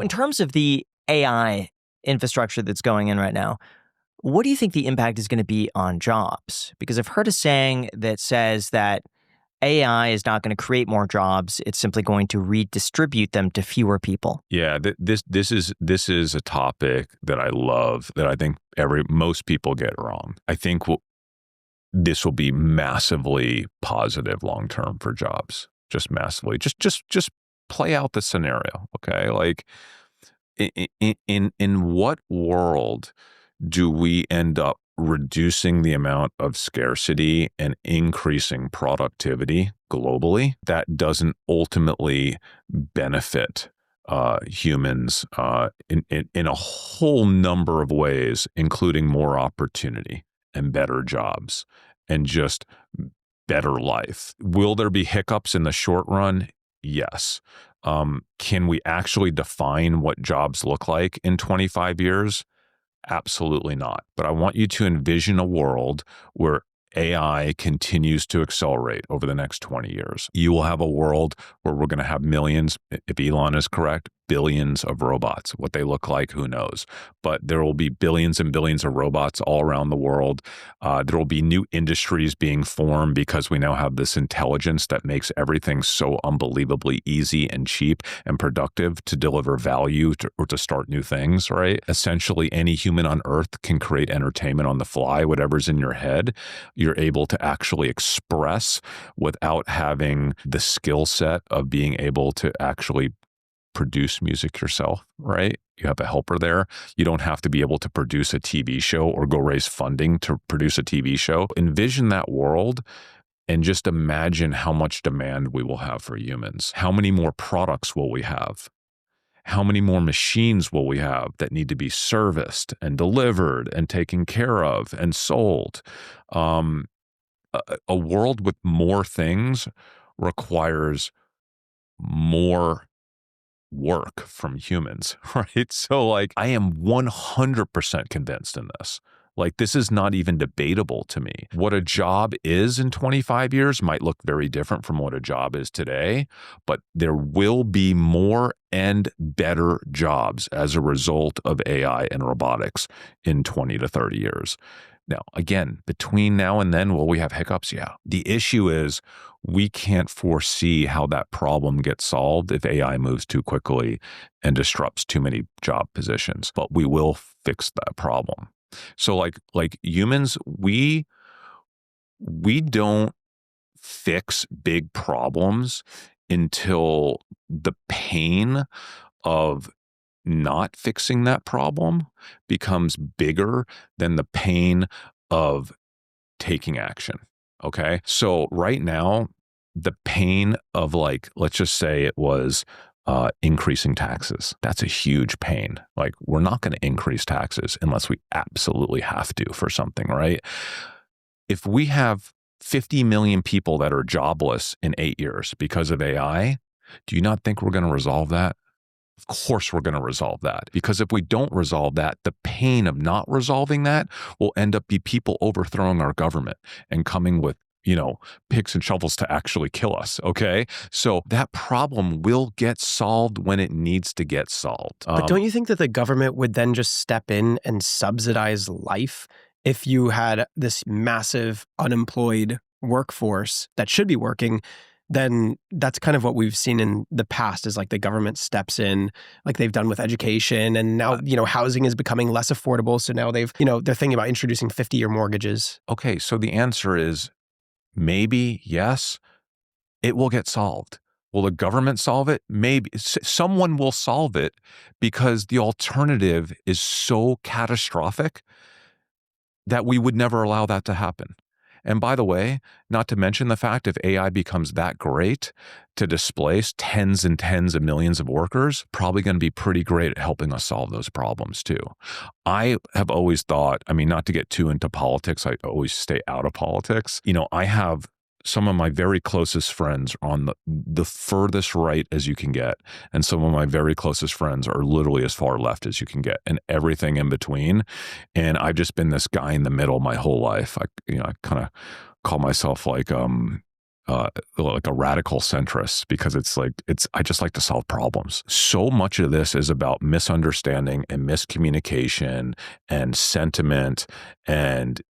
In terms of the AI infrastructure that's going in right now, what do you think the impact is going to be on jobs? Because I've heard a saying that says that AI is not going to create more jobs. It's simply going to redistribute them to fewer people. Yeah, this is a topic that I love, that I think most people get wrong. I think this will be massively positive long term for jobs. Just massively. Just play out the scenario, okay? Like, in what world do we end up reducing the amount of scarcity and increasing productivity globally that doesn't ultimately benefit humans in a whole number of ways, including more opportunity and better jobs and just better life? Will there be hiccups in the short run? Yes. Can we actually define what jobs look like in 25 years? Absolutely not. But I want you to envision a world where AI continues to accelerate over the next 20 years. You will have a world where we're going to have millions, if Elon is correct, billions of robots. What they look like, who knows? But there will be billions and billions of robots all around the world. There will be new industries being formed because we now have this intelligence that makes everything so unbelievably easy and cheap and productive to deliver value or to start new things, right? Essentially, any human on earth can create entertainment on the fly. Whatever's in your head, you're able to actually express without having the skill set of being able to actually produce music yourself, right? You have a helper there. You don't have to be able to produce a TV show or go raise funding to produce a TV show. Envision that world and just imagine how much demand we will have for humans. How many more products will we have? How many more machines will we have that need to be serviced and delivered and taken care of and sold? A world with more things requires more work from humans, right? So like, I am 100% convinced in this. Like, this is not even debatable to me. What a job is in 25 years might look very different from what a job is today, but there will be more and better jobs as a result of AI and robotics in 20 to 30 years. Now, again, between now and then, will we have hiccups? Yeah. The issue is we can't foresee how that problem gets solved if AI moves too quickly and disrupts too many job positions, but we will fix that problem. So like humans, we don't fix big problems until the pain of not fixing that problem becomes bigger than the pain of taking action. Okay. So right now, the pain of, like, let's just say it was increasing taxes. That's a huge pain. Like, we're not going to increase taxes unless we absolutely have to for something, right? If we have 50 million people that are jobless in 8 years because of AI, do you not think we're going to resolve that? Of course we're going to resolve that, because if we don't resolve that, the pain of not resolving that will end up be people overthrowing our government and coming with, picks and shovels to actually kill us. Okay. So that problem will get solved when it needs to get solved. But don't you think that the government would then just step in and subsidize life if you had this massive unemployed workforce that should be working? Then that's kind of what we've seen in the past, is like the government steps in, like they've done with education. And now, housing is becoming less affordable. So now they're thinking about introducing 50-year mortgages. Okay. So the answer is maybe, yes, it will get solved. Will the government solve it? Maybe. Someone will solve it, because the alternative is so catastrophic that we would never allow that to happen. And by the way, not to mention the fact, if AI becomes that great to displace tens and tens of millions of workers, probably going to be pretty great at helping us solve those problems too. I have always thought, not to get too into politics, I always stay out of politics. I have some of my very closest friends on the furthest right as you can get, and some of my very closest friends are literally as far left as you can get, and everything in between. And I've just been this guy in the middle my whole life. I kind of call myself like like a radical centrist, because I just like to solve problems. So much of this is about misunderstanding and miscommunication and sentiment and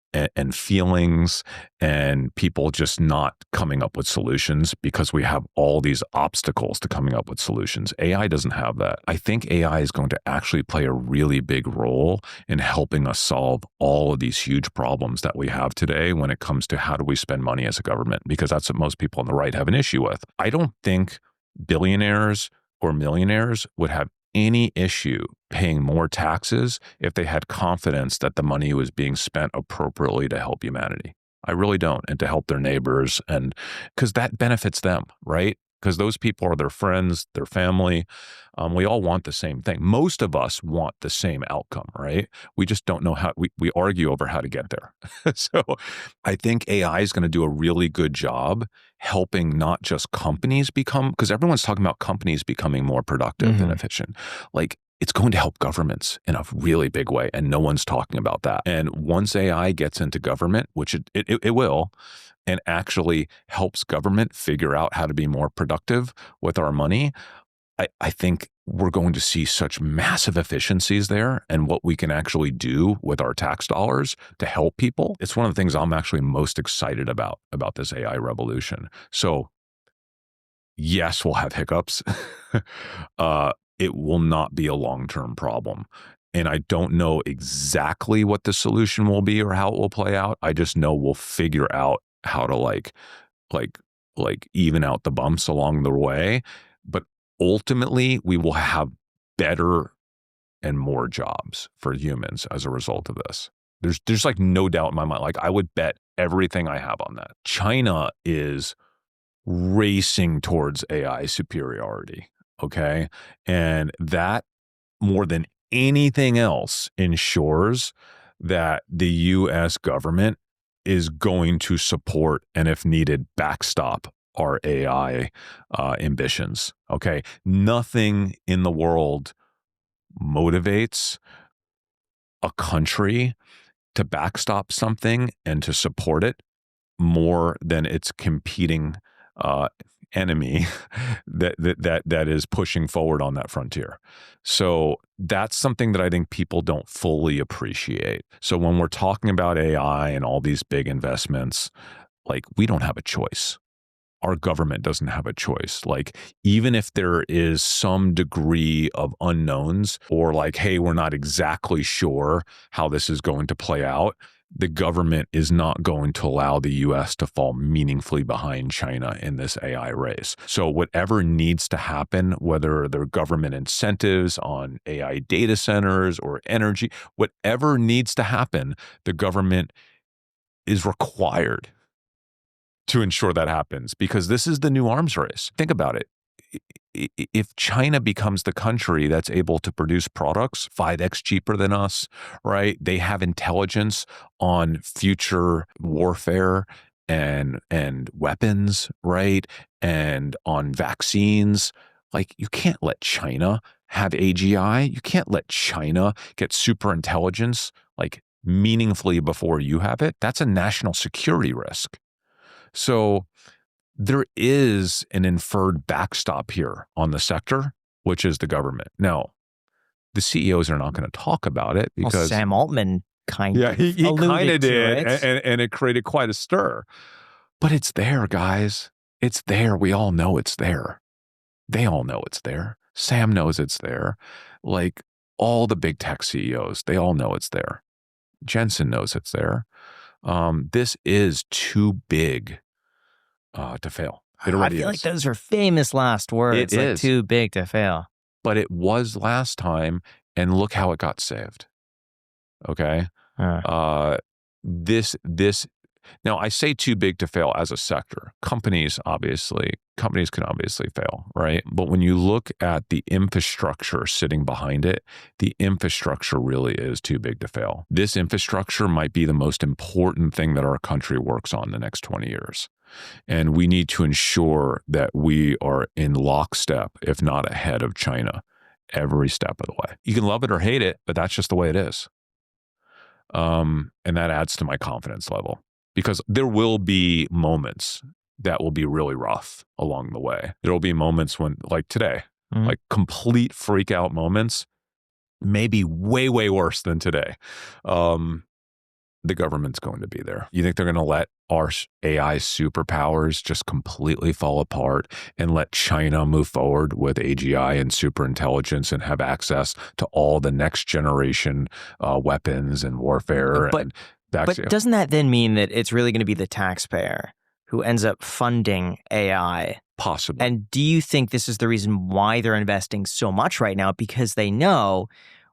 feelings, and people just not coming up with solutions because we have all these obstacles to coming up with solutions. AI doesn't have that. I think AI is going to actually play a really big role in helping us solve all of these huge problems that we have today when it comes to how do we spend money as a government, because that's what most people on the right have an issue with. I don't think billionaires or millionaires would have any issue paying more taxes if they had confidence that the money was being spent appropriately to help humanity. I really don't, and to help their neighbors, and because that benefits them, right? Because those people are their friends, their family. We all want the same thing. Most of us want the same outcome, right? We just don't know how, we argue over how to get there. So I think AI is going to do a really good job helping not just companies become, because everyone's talking about companies becoming more productive and efficient. Like, it's going to help governments in a really big way, and no one's talking about that. And once AI gets into government, which it will, and actually helps government figure out how to be more productive with our money, I think we're going to see such massive efficiencies there, and what we can actually do with our tax dollars to help people. It's one of the things I'm actually most excited about this AI revolution. So yes, we'll have hiccups. It will not be a long-term problem. And I don't know exactly what the solution will be or how it will play out. I just know we'll figure out how to like even out the bumps along the way. But ultimately, we will have better and more jobs for humans as a result of this. There's like no doubt in my mind. Like, I would bet everything I have on that. China is racing towards AI superiority. Okay. And that, more than anything else, ensures that the US government is going to support, and if needed, backstop our AI ambitions. Okay. Nothing in the world motivates a country to backstop something and to support it more than its competing enemy that is pushing forward on that frontier. So that's something that I think people don't fully appreciate. So when we're talking about AI and all these big investments, like, we don't have a choice. Our government doesn't have a choice. Like, even if there is some degree of unknowns, or like, hey, we're not exactly sure how this is going to play out, the government is not going to allow the US to fall meaningfully behind China in this AI race. So whatever needs to happen, whether they're government incentives on AI data centers or energy, whatever needs to happen, the government is required to ensure that happens, because this is the new arms race. Think about it. If China becomes the country that's able to produce products 5x cheaper than us, right? They have intelligence on future warfare and weapons, right? And on vaccines. Like, you can't let China have AGI. You can't let China get super intelligence like meaningfully before you have it. That's a national security risk. So there is an inferred backstop here on the sector, which is the government. Now, the CEOs are not going to talk about it because Sam Altman kind of he kind alluded of to did, it. and it created quite a stir. But it's there, guys. It's there. We all know it's there. They all know it's there. Sam knows it's there. Like, all the big tech CEOs, they all know it's there. Jensen knows it's there. This is too big to fail. It I already feel is. like those are famous last words. It Like, is. too big to fail. But it was last time, and look how it got saved. Okay. Huh. This now, I say too big to fail as a sector. Companies can obviously fail, right? But when you look at the infrastructure sitting behind it, the infrastructure really is too big to fail. This infrastructure might be the most important thing that our country works on the next 20 years. And we need to ensure that we are in lockstep, if not ahead of China, every step of the way. You can love it or hate it, but that's just the way it is. And that adds to my confidence level, because there will be moments that will be really rough along the way. There will be moments when, like today, Mhm. like complete freak out moments, maybe way, way worse than today. The government's going to be there. You think they're going to let our AI superpowers just completely fall apart and let China move forward with AGI and superintelligence and have access to all the next generation weapons and warfare and But vaccine? doesn't that then mean that it's really going to be the taxpayer who ends up funding AI? Possibly. And do you think this is the reason why they're investing so much right now? Because they know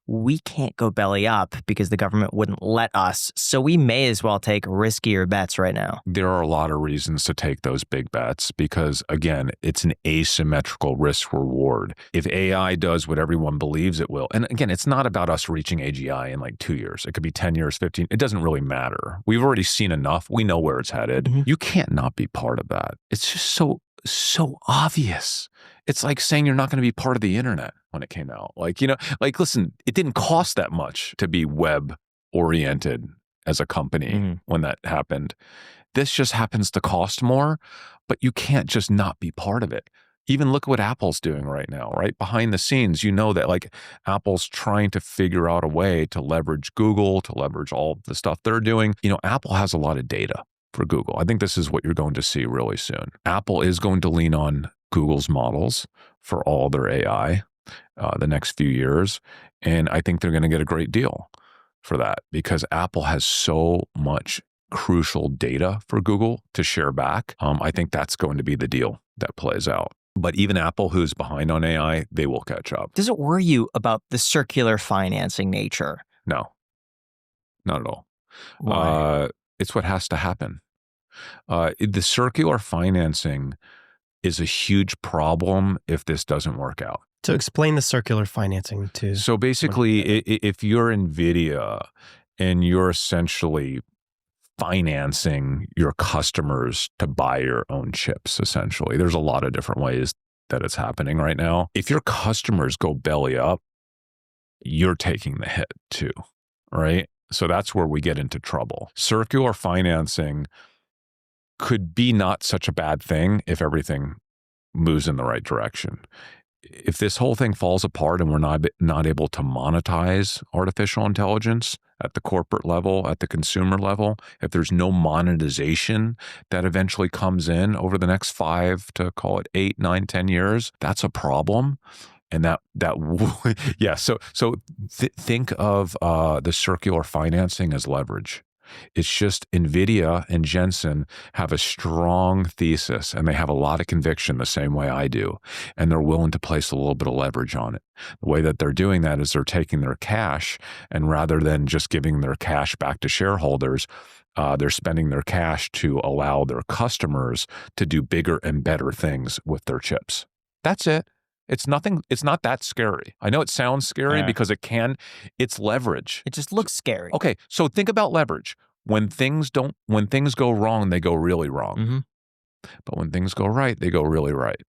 we can't go belly up because the government wouldn't let us. So we may as well take riskier bets right now. There are a lot of reasons to take those big bets because, again, it's an asymmetrical risk reward. If AI does what everyone believes it will, and again, it's not about us reaching AGI in like 2 years. It could be 10 years, 15. It doesn't really matter. We've already seen enough. We know where it's headed. Mhm. You can't not be part of that. It's just so obvious. It's like saying you're not going to be part of the internet when it came out. Like, listen, it didn't cost that much to be web oriented as a company when that happened. This just happens to cost more, but you can't just not be part of it. Even look at what Apple's doing right now, right? Behind the scenes, you know that like Apple's trying to figure out a way to leverage Google, to leverage all the stuff they're doing. Apple has a lot of data for Google. I think this is what you're going to see really soon. Apple is going to lean on Google's models for all their AI the next few years. And I think they're going to get a great deal for that because Apple has so much crucial data for Google to share back. I think that's going to be the deal that plays out. But even Apple, who's behind on AI, they will catch up. Does it worry you about the circular financing nature? No, not at all. Why? It's what has to happen. The circular financing is a huge problem if this doesn't work out. So explain the circular financing to. So basically, if you're NVIDIA and you're essentially financing your customers to buy your own chips, essentially, there's a lot of different ways that it's happening right now. If your customers go belly up, you're taking the hit too, right? So that's where we get into trouble. Circular financing could be not such a bad thing if everything moves in the right direction. If this whole thing falls apart and we're not able to monetize artificial intelligence at the corporate level, at the consumer level, if there's no monetization that eventually comes in over the next 5 to call it 8, 9, 10 years, that's a problem. And yeah. So think of the circular financing as leverage. It's just NVIDIA and Jensen have a strong thesis and they have a lot of conviction the same way I do. And they're willing to place a little bit of leverage on it. The way that they're doing that is they're taking their cash and rather than just giving their cash back to shareholders, they're spending their cash to allow their customers to do bigger and better things with their chips. That's it. It's not that scary. I know it sounds scary because it's leverage. It just looks scary. Okay, so think about leverage. When things go wrong, they go really wrong. Mm-hmm. But when things go right, they go really right.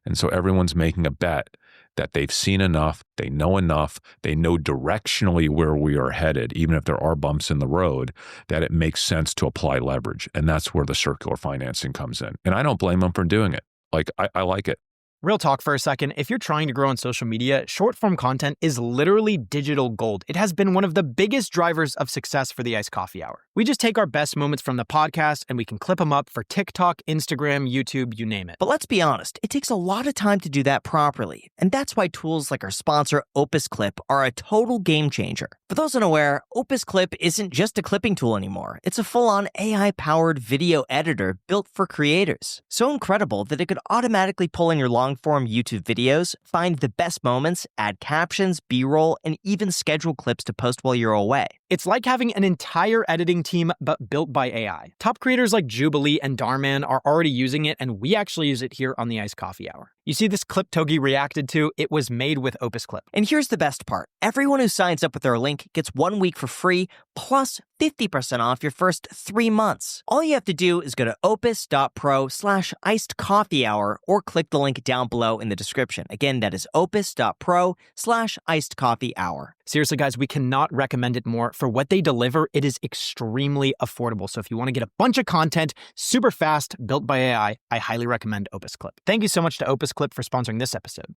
And so everyone's making a bet that they've seen enough, they know directionally where we are headed, even if there are bumps in the road, that it makes sense to apply leverage. And that's where the circular financing comes in. And I don't blame them for doing it. Like, I like it. Real talk for a second, if you're trying to grow on social media, short-form content is literally digital gold. It has been one of the biggest drivers of success for the Iced Coffee Hour. We just take our best moments from the podcast and we can clip them up for TikTok, Instagram, YouTube, you name it. But let's be honest, it takes a lot of time to do that properly. And that's why tools like our sponsor, Opus Clip, are a total game changer. For those unaware, Opus Clip isn't just a clipping tool anymore. It's a full-on AI-powered video editor built for creators. So incredible that it could automatically pull in your long-form YouTube videos, find the best moments, add captions, B-roll, and even schedule clips to post while you're away. It's like having an entire editing team, but built by AI. Top creators like Jubilee and Darman are already using it, and we actually use it here on the Iced Coffee Hour. You see this clip Togi reacted to? It was made with Opus Clip. And here's the best part. Everyone who signs up with our link gets 1 week for free, plus 50% off your first 3 months. All you have to do is go to opus.pro/icedcoffeehour or click the link down below in the description. Again, that is opus.pro/icedcoffeehour. Seriously, guys, we cannot recommend it more. For what they deliver, it is extremely affordable. So if you want to get a bunch of content super fast built by AI, I highly recommend Opus Clip. Thank you so much to Opus Clip for sponsoring this episode.